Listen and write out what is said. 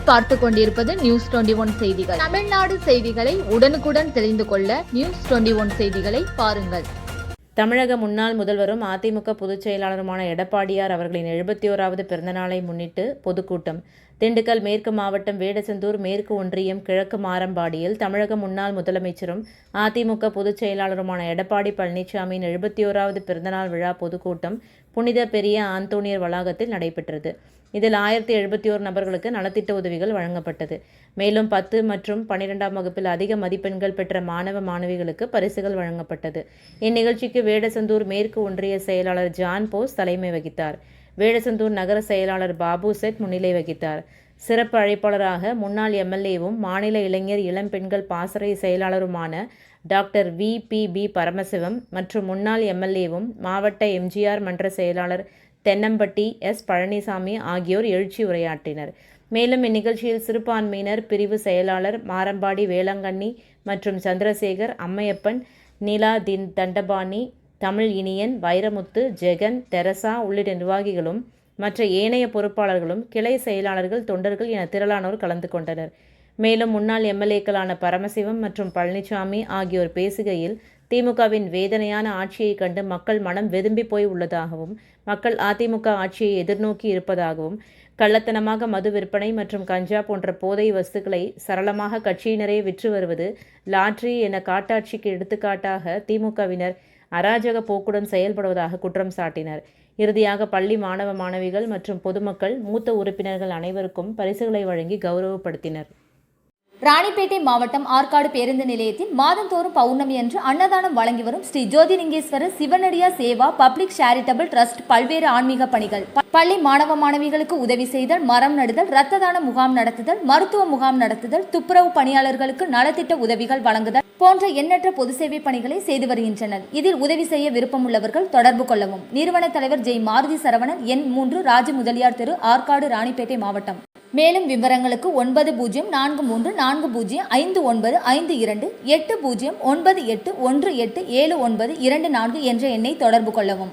நீங்கள் பார்த்து கொண்டிருப்பது News21 செய்திகள். தமிழ்நாடு செய்திகளை உடனுக்குடன் தெரிந்து கொள்ள News21 செய்திகளை பாருங்கள். தமிழக முன்னாள் முதல்வரும் அதிமுக பொதுச் செயலாளருமான எடப்பாடியார் அவர்களின் 71வது பிறந்தநாளை முன்னிட்டு பொதுக்கூட்டம். திண்டுக்கல் மேற்கு மாவட்டம் வேடசந்தூர் மேற்கு ஒன்றியம் கிழக்கு மாரம்பாடியில் தமிழக முன்னாள் முதலமைச்சரும் அதிமுக பொதுச் செயலாளருமான எடப்பாடி பழனிசாமியின் 71வது பிறந்தநாள் விழா பொதுக்கூட்டம் புனித பெரிய ஆந்தோனியர் வளாகத்தில் நடைபெற்றது. இதில் 1071 நபர்களுக்கு நலத்திட்ட உதவிகள் வழங்கப்பட்டது. மேலும் 10 மற்றும் 12ஆம் வகுப்பில் அதிக மதிப்பெண்கள் பெற்ற மாணவ மாணவிகளுக்கு பரிசுகள் வழங்கப்பட்டது. இந்நிகழ்ச்சிக்கு வேடசந்தூர் மேற்கு ஒன்றிய செயலாளர் ஜான் போஸ் தலைமை வகித்தார். வேடசந்தூர் நகர செயலாளர் பாபு செட் முன்னிலை வகித்தார். சிறப்பு அழைப்பாளராக முன்னாள் எம்எல்ஏவும் மாநில இளைஞர் இளம் பெண்கள் பாசறை செயலாளருமான டாக்டர் VPB பரமசிவம் மற்றும் முன்னாள் எம்எல்ஏவும் மாவட்ட எம்ஜிஆர் மன்ற செயலாளர் தென்னம்பட்டி பழனிசாமி ஆகியோர் எழுச்சி உரையாற்றினர். மேலும் இந்நிகழ்ச்சியில் சிறுபான்மையினர் பிரிவு செயலாளர் மாரம்பாடி வேளாங்கண்ணி மற்றும் சந்திரசேகர், அம்மையப்பன், நிலா தண்டபாணி, தமிழ் இனியன், வைரமுத்து, ஜெகன், தெரசா உள்ளிட்ட நிர்வாகிகளும் மற்ற ஏனைய பொறுப்பாளர்களும் கிளை செயலாளர்கள், தொண்டர்கள் என திரளானோர் கலந்து கொண்டனர். மேலும் முன்னாள் எம்எல்ஏக்களான பரமசிவம் மற்றும் பழனிசாமி ஆகியோர் பேசுகையில் திமுகவின் வேதனையான ஆட்சியை கண்டு மக்கள் மனம் வெதும்பி போய் உள்ளதாகவும், மக்கள் அதிமுக ஆட்சியை எதிர்நோக்கி இருப்பதாகவும், கள்ளத்தனமாக மது விற்பனை மற்றும் கஞ்சா போன்ற போதை வஸ்துக்களை சரளமாக கட்சியினரே விற்று வருவது லாட்ரி என காட்டாட்சிக்கு எடுத்துக்காட்டாக திமுகவினர் அராஜக போக்குடன் செயல்படுவதாக குற்றம் சாட்டினர். இறுதியாக பள்ளி மாணவ மாணவிகள் மற்றும் பொதுமக்கள் மூத்த உறுப்பினர்கள் அனைவருக்கும் பரிசுகளை வழங்கி கௌரவப்படுத்தினர். ராணிப்பேட்டை மாவட்டம் ஆற்காடு பேருந்து நிலையத்தில் மாதந்தோறும் பௌர்ணமி அன்று அன்னதானம் வழங்கி வரும் Sri Jothilingeswarar சிவனடியா Seva public charitable trust பல்வேறு ஆன்மீக பணிகள். பள்ளி மாணவ மாணவிகளுக்கு உதவி செய்தல், மரம் நடுதல், இரத்த தான முகாம் நடத்துதல், மருத்துவ முகாம் நடத்துதல், துப்புரவு பணியாளர்களுக்கு நலத்திட்ட உதவிகள் வழங்குதல் போன்ற எண்ணற்ற பொது சேவை பணிகளை செய்து வருகின்றனர். இதில் உதவி செய்ய விருப்பமுள்ளவர்கள் தொடர்பு கொள்ளவும். நிறுவன தலைவர் ஜெய் மாருதி சரவணன், எண் 3, ராஜ முதலியார் தெரு, ஆற்காடு, ராணிப்பேட்டை மாவட்டம். மேலும் விவரங்களுக்கு 9040405952 8098187974 என்ற எண்ணை தொடர்பு கொள்ளவும்.